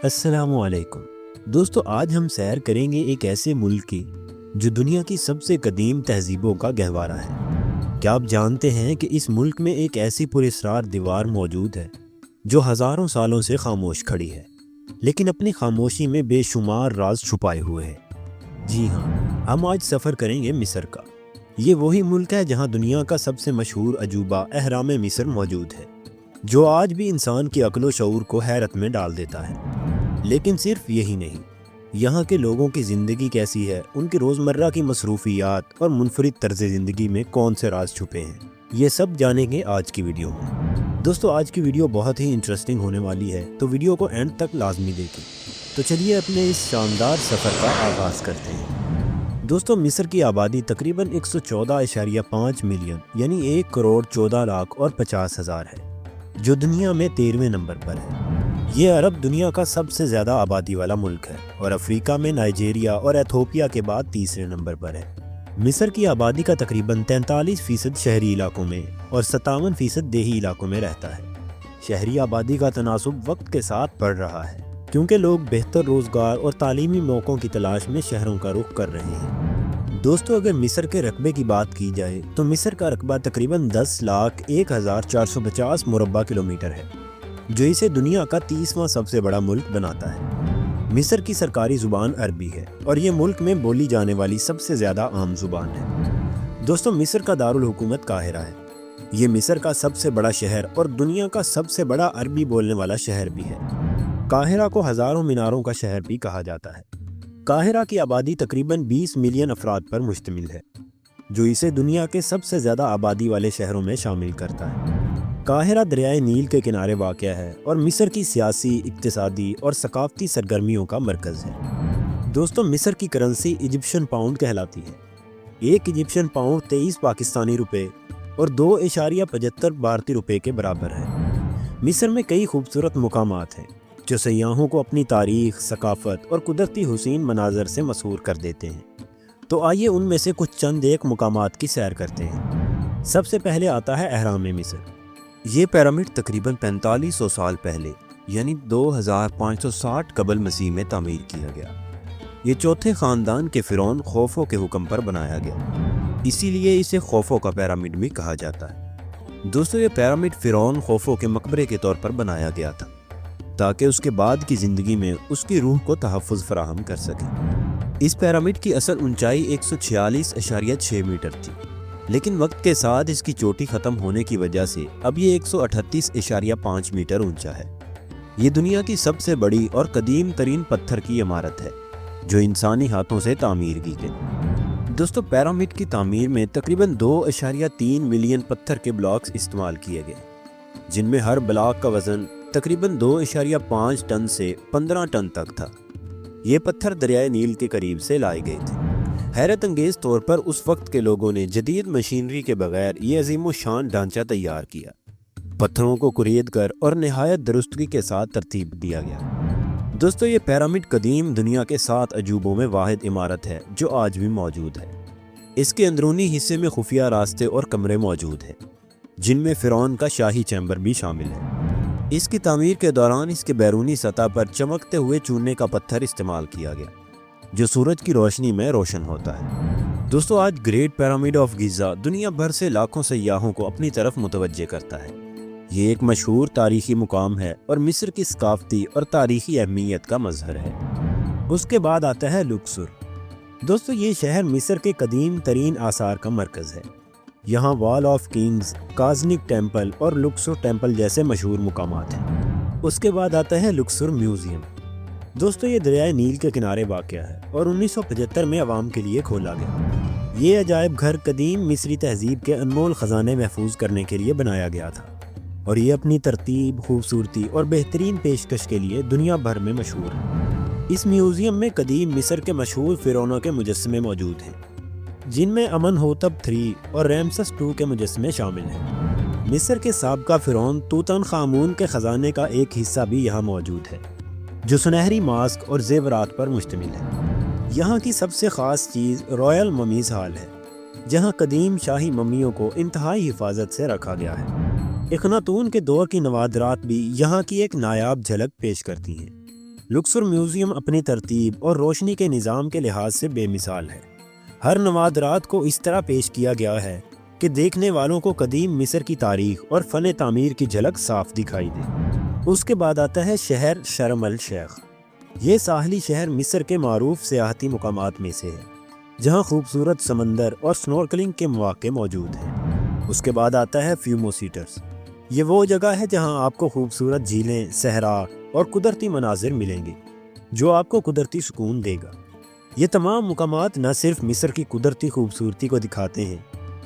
السلام علیکم دوستو، آج ہم سیر کریں گے ایک ایسے ملک کی جو دنیا کی سب سے قدیم تہذیبوں کا گہوارہ ہے۔ کیا آپ جانتے ہیں کہ اس ملک میں ایک ایسی پراسرار دیوار موجود ہے جو ہزاروں سالوں سے خاموش کھڑی ہے، لیکن اپنی خاموشی میں بے شمار راز چھپائے ہوئے ہیں؟ جی ہاں، ہم آج سفر کریں گے مصر کا۔ یہ وہی ملک ہے جہاں دنیا کا سب سے مشہور عجوبہ اہرام مصر موجود ہے، جو آج بھی انسان کی عقل و شعور کو حیرت میں ڈال دیتا ہے۔ لیکن صرف یہی نہیں، یہاں کے لوگوں کی زندگی کیسی ہے، ان کی روزمرہ کی مصروفیات اور منفرد طرز زندگی میں کون سے راز چھپے ہیں، یہ سب جانیں گے آج کی ویڈیو میں۔ دوستو، آج کی ویڈیو بہت ہی انٹرسٹنگ ہونے والی ہے، تو ویڈیو کو اینڈ تک لازمی دیکھیں۔ تو چلیے اپنے اس شاندار سفر کا آغاز کرتے ہیں۔ دوستو، مصر کی آبادی تقریباً 114.5 ملین یعنی 1,14,50,000 ہے، جو دنیا میں 13ویں نمبر پر ہے۔ یہ عرب دنیا کا سب سے زیادہ آبادی والا ملک ہے اور افریقہ میں نائجیریا اور ایتھوپیا کے بعد تیسرے نمبر پر ہے۔ مصر کی آبادی کا تقریباً 43% شہری علاقوں میں اور 57% دیہی علاقوں میں رہتا ہے۔ شہری آبادی کا تناسب وقت کے ساتھ بڑھ رہا ہے، کیونکہ لوگ بہتر روزگار اور تعلیمی موقعوں کی تلاش میں شہروں کا رخ کر رہے ہیں۔ دوستو، اگر مصر کے رقبے کی بات کی جائے تو مصر کا رقبہ تقریباً 10,01,450 مربع کلومیٹر ہے، جو اسے دنیا کا 30واں سب سے بڑا ملک بناتا ہے۔ مصر کی سرکاری زبان عربی ہے اور یہ ملک میں بولی جانے والی سب سے زیادہ عام زبان ہے۔ دوستو، مصر کا دارالحکومت قاہرہ ہے۔ یہ مصر کا سب سے بڑا شہر اور دنیا کا سب سے بڑا عربی بولنے والا شہر بھی ہے۔ قاہرہ کو ہزاروں میناروں کا شہر بھی کہا جاتا ہے۔ قاہرہ کی آبادی تقریباً 20 ملین افراد پر مشتمل ہے، جو اسے دنیا کے سب سے زیادہ آبادی والے شہروں میں شامل کرتا ہے۔ قاہرہ دریائے نیل کے کنارے واقع ہے اور مصر کی سیاسی، اقتصادی اور ثقافتی سرگرمیوں کا مرکز ہے۔ دوستو، مصر کی کرنسی ایجپشن پاؤنڈ کہلاتی ہے۔ ایک ایجپشن پاؤنڈ 23 پاکستانی روپے اور 2.75 بھارتی روپے کے برابر ہے۔ مصر میں کئی خوبصورت مقامات ہیں جو سیاحوں کو اپنی تاریخ، ثقافت اور قدرتی حسین مناظر سے مسحور کر دیتے ہیں۔ تو آئیے ان میں سے کچھ چند ایک مقامات کی سیر کرتے ہیں۔ سب سے پہلے آتا ہے اہرام مصر۔ یہ پیرامڈ تقریباً 4500 سال پہلے یعنی 2560 قبل مسیح میں تعمیر کیا گیا۔ یہ چوتھے خاندان کے فرعون خوفو کے حکم پر بنایا گیا، اسی لیے اسے خوفو کا پیرامڈ بھی کہا جاتا ہے۔ دوستو، یہ پیرامڈ فرعون خوفو کے مقبرے کے طور پر بنایا گیا تھا تاکہ اس کے بعد کی زندگی میں اس کی روح کو تحفظ فراہم کر سکے۔ اس پیرامڈ کی اصل اونچائی 146.6 میٹر تھی، لیکن وقت کے ساتھ اس کی چوٹی ختم ہونے کی وجہ سے اب یہ 138.5 میٹر اونچا ہے۔ یہ دنیا کی سب سے بڑی اور قدیم ترین پتھر کی عمارت ہے جو انسانی ہاتھوں سے تعمیر کی گئی۔ دوستو، پیرامڈ کی تعمیر میں تقریباً 2.3 ملین پتھر کے بلاکس استعمال کیے گئے، جن میں ہر بلاک کا وزن تقریباً 2.5 ٹن سے 15 ٹن تک تھا۔ یہ پتھر دریائے نیل کے قریب سے لائے گئے تھے۔ حیرت انگیز طور پر اس وقت کے لوگوں نے جدید مشینری کے بغیر یہ عظیم و شان ڈھانچہ تیار کیا۔ پتھروں کو کرید کر اور نہایت درستگی کے ساتھ ترتیب دیا گیا۔ دوستو، یہ پیرامڈ قدیم دنیا کے 7 عجوبوں میں واحد عمارت ہے جو آج بھی موجود ہے۔ اس کے اندرونی حصے میں خفیہ راستے اور کمرے موجود ہیں، جن میں فرعون کا شاہی چیمبر بھی شامل ہے۔ اس کی تعمیر کے دوران اس کے بیرونی سطح پر چمکتے ہوئے چونے کا پتھر استعمال کیا گیا، جو سورج کی روشنی میں روشن ہوتا ہے۔ دوستو، آج گریٹ پیرامڈ آف گیزا دنیا بھر سے لاکھوں سیاحوں کو اپنی طرف متوجہ کرتا ہے۔ یہ ایک مشہور تاریخی مقام ہے اور مصر کی ثقافتی اور تاریخی اہمیت کا مظہر ہے۔ اس کے بعد آتا ہے لکسور۔ دوستو، یہ شہر مصر کے قدیم ترین آثار کا مرکز ہے۔ یہاں وال آف کنگز، کازنک ٹیمپل اور لکسور ٹیمپل جیسے مشہور مقامات ہیں۔ اس کے بعد آتا ہے لکسور میوزیم۔ دوستو، یہ دریائے نیل کے کنارے واقع ہے اور 1975 میں عوام کے لیے کھولا گیا۔ یہ عجائب گھر قدیم مصری تہذیب کے انمول خزانے محفوظ کرنے کے لیے بنایا گیا تھا، اور یہ اپنی ترتیب، خوبصورتی اور بہترین پیشکش کے لیے دنیا بھر میں مشہور ہے۔ اس میوزیم میں قدیم مصر کے مشہور فرعونوں کے مجسمے موجود ہیں، جن میں امنہوتب III اور رامسس II کے مجسمے شامل ہیں۔ مصر کے سابقہ فرعون توت عنخ آمون کے خزانے کا ایک حصہ بھی یہاں موجود ہے، جو سنہری ماسک اور زیورات پر مشتمل ہے۔ یہاں کی سب سے خاص چیز رائل ممیز ہال ہے، جہاں قدیم شاہی ممیوں کو انتہائی حفاظت سے رکھا گیا ہے۔ اخناتون کے دور کی نوادرات بھی یہاں کی ایک نایاب جھلک پیش کرتی ہیں۔ لکسور میوزیم اپنی ترتیب اور روشنی کے نظام کے لحاظ سے بے مثال ہے۔ ہر نوادرات کو اس طرح پیش کیا گیا ہے کہ دیکھنے والوں کو قدیم مصر کی تاریخ اور فن تعمیر کی جھلک صاف دکھائی دے۔ اس کے بعد آتا ہے شہر شرم الشیخ۔ یہ ساحلی شہر مصر کے معروف سیاحتی مقامات میں سے ہے، جہاں خوبصورت سمندر اور سنورکلنگ کے مواقع موجود ہیں۔ اس کے بعد آتا ہے فیومو سیٹرز۔ یہ وہ جگہ ہے جہاں آپ کو خوبصورت جھیلیں، صحرا اور قدرتی مناظر ملیں گے، جو آپ کو قدرتی سکون دے گا۔ یہ تمام مقامات نہ صرف مصر کی قدرتی خوبصورتی کو دکھاتے ہیں،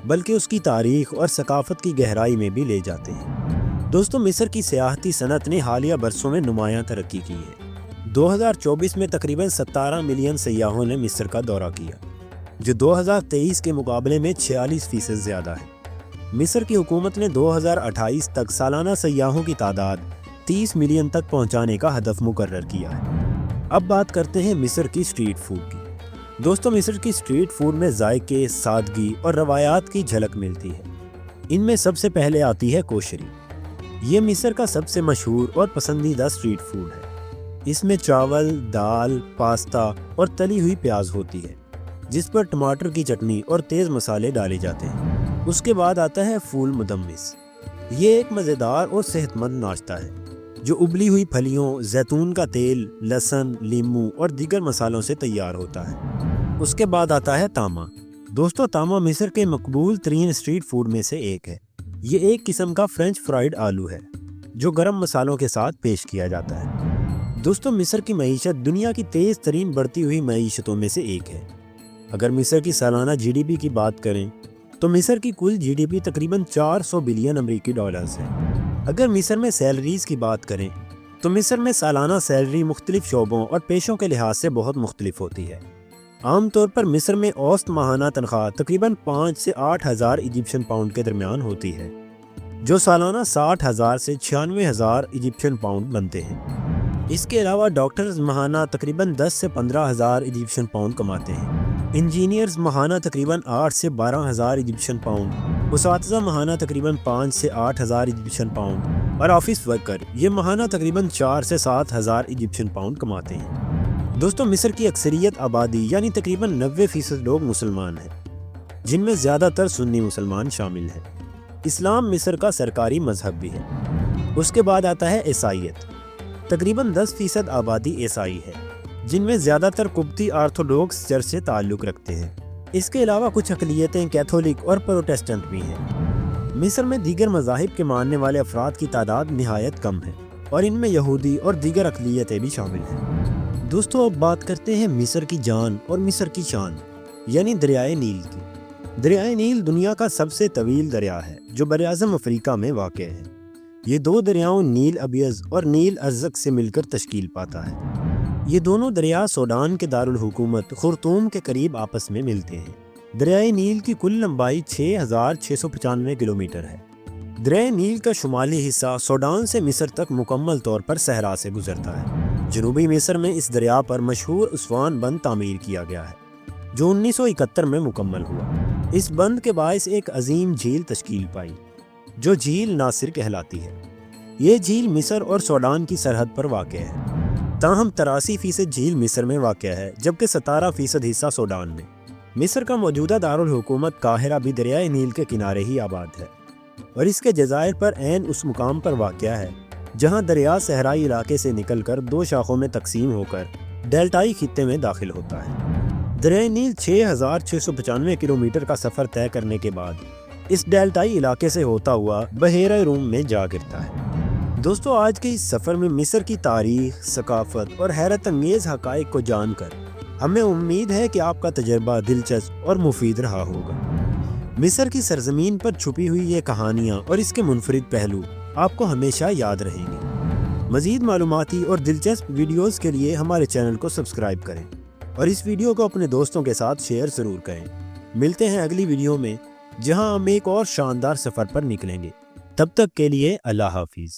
بلکہ اس کی تاریخ اور ثقافت کی گہرائی میں بھی لے جاتے ہیں۔ دوستو، مصر کی سیاحتی صنعت نے حالیہ برسوں میں نمایاں ترقی کی ہے۔ 2024 میں تقریباً 17 ملین سیاحوں نے مصر کا دورہ کیا، جو 2023 کے مقابلے میں 46% زیادہ ہے۔ مصر کی حکومت نے 2028 تک سالانہ سیاحوں کی تعداد 30 ملین تک پہنچانے کا ہدف مقرر کیا ہے۔ اب بات کرتے ہیں مصر کی اسٹریٹ فوڈ کی۔ دوستو، مصر کی اسٹریٹ فوڈ میں ذائقے، سادگی اور روایات کی جھلک ملتی ہے۔ ان میں سب سے پہلے آتی ہے کوشری۔ یہ مصر کا سب سے مشہور اور پسندیدہ اسٹریٹ فوڈ ہے۔ اس میں چاول، دال، پاستا اور تلی ہوئی پیاز ہوتی ہے، جس پر ٹماٹر کی چٹنی اور تیز مسالے ڈالے جاتے ہیں۔ اس کے بعد آتا ہے فول مدمس۔ یہ ایک مزیدار اور صحت مند ناشتہ ہے، جو ابلی ہوئی پھلیوں، زیتون کا تیل، لہسن، لیموں اور دیگر مسالوں سے تیار ہوتا ہے۔ اس کے بعد آتا ہے تاما۔ دوستو، تاما مصر کے مقبول ترین اسٹریٹ فوڈ میں سے ایک ہے۔ یہ ایک قسم کا فرینچ فرائیڈ آلو ہے، جو گرم مسالوں کے ساتھ پیش کیا جاتا ہے۔ دوستو، مصر کی معیشت دنیا کی تیز ترین بڑھتی ہوئی معیشتوں میں سے ایک ہے۔ اگر مصر کی سالانہ GDP کی بات کریں تو مصر کی کل GDP تقریباً 400 بلین امریکی ڈالرز ہے۔ اگر مصر میں سیلریز کی بات کریں تو مصر میں سالانہ سیلری مختلف شعبوں اور پیشوں کے لحاظ سے بہت مختلف ہوتی ہے۔ عام طور پر مصر میں اوسط ماہانہ تنخواہ تقریباً 5 سے 8 ہزار ایجپشن پاؤنڈ کے درمیان ہوتی ہے، جو سالانہ 60 ہزار سے 96 ہزار ایجپشن پاؤنڈ بنتے ہیں۔ اس کے علاوہ ڈاکٹرز ماہانہ تقریباً 10 سے 15 ہزار ایجپشین پاؤنڈ کماتے ہیں۔ انجینئرز ماہانہ تقریباً 8 سے 12 ہزار ایجپشین پاؤنڈ، اساتذہ ماہانہ تقریباً 5 سے 8 ہزار ایجپشین پاؤنڈ اور آفس ورکر یہ ماہانہ تقریباً 4 سے 7 ہزار ایجپشین پاؤنڈ کماتے ہیں۔ دوستو، مصر کی اکثریت آبادی یعنی تقریباً 90% لوگ مسلمان ہیں، جن میں زیادہ تر سنی مسلمان شامل ہیں۔ اسلام مصر کا سرکاری مذہب بھی ہے۔ اس کے بعد آتا ہے عیسائیت۔ تقریباً 10% آبادی عیسائی ہے، جن میں زیادہ تر قبطی آرتھوڈوکس چرچ سے تعلق رکھتے ہیں۔ اس کے علاوہ کچھ اقلیتیں کیتھولک اور پروٹیسٹنٹ بھی ہیں۔ مصر میں دیگر مذاہب کے ماننے والے افراد کی تعداد نہایت کم ہے، اور ان میں یہودی اور دیگر اقلیتیں بھی شامل ہیں۔ دوستو، اب بات کرتے ہیں مصر کی جان اور مصر کی شان یعنی دریائے نیل کی۔ دریائے نیل دنیا کا سب سے طویل دریا ہے، جو براعظم افریقہ میں واقع ہے۔ یہ دو دریاؤں نیل ابیض اور نیل ازرق سے مل کر تشکیل پاتا ہے۔ یہ دونوں دریا سوڈان کے دارالحکومت خرطوم کے قریب آپس میں ملتے ہیں۔ دریائے نیل کی کل لمبائی 6695 کلومیٹر ہے۔ دریائے نیل کا شمالی حصہ سوڈان سے مصر تک مکمل طور پر صحرا سے گزرتا ہے۔ جنوبی مصر میں اس دریا پر مشہور اسوان بند تعمیر کیا گیا ہے، جو 1971 میں مکمل ہوا۔ اس بند کے باعث ایک عظیم جھیل تشکیل پائی، جو جھیل ناصر کہلاتی ہے۔ یہ جھیل مصر اور سوڈان کی سرحد پر واقع ہے۔ تاہم 83% جھیل مصر میں واقع ہے، جبکہ 17% حصہ سوڈان میں۔ مصر کا موجودہ دارالحکومت قاہرہ بھی دریائے نیل کے کنارے ہی آباد ہے، اور اس کے جزائر پر عین اس مقام پر واقع ہے جہاں دریا صحرائی علاقے سے نکل کر دو شاخوں میں تقسیم ہو کر ڈیلٹائی خطے میں داخل ہوتا ہے۔ دریائے نیل 6695 کلومیٹر کا سفر طے کرنے کے بعد اس ڈیلٹائی علاقے سے ہوتا ہوا بحیرہ روم میں جا گرتا ہے۔ دوستو، آج کے اس سفر میں مصر کی تاریخ، ثقافت اور حیرت انگیز حقائق کو جان کر ہمیں امید ہے کہ آپ کا تجربہ دلچسپ اور مفید رہا ہوگا۔ مصر کی سرزمین پر چھپی ہوئی یہ کہانیاں اور اس کے منفرد پہلو آپ کو ہمیشہ یاد رہیں گے۔ مزید معلوماتی اور دلچسپ ویڈیوز کے لیے ہمارے چینل کو سبسکرائب کریں اور اس ویڈیو کو اپنے دوستوں کے ساتھ شیئر ضرور کریں۔ ملتے ہیں اگلی ویڈیو میں، جہاں ہم ایک اور شاندار سفر پر نکلیں گے۔ تب تک کے لیے اللہ حافظ۔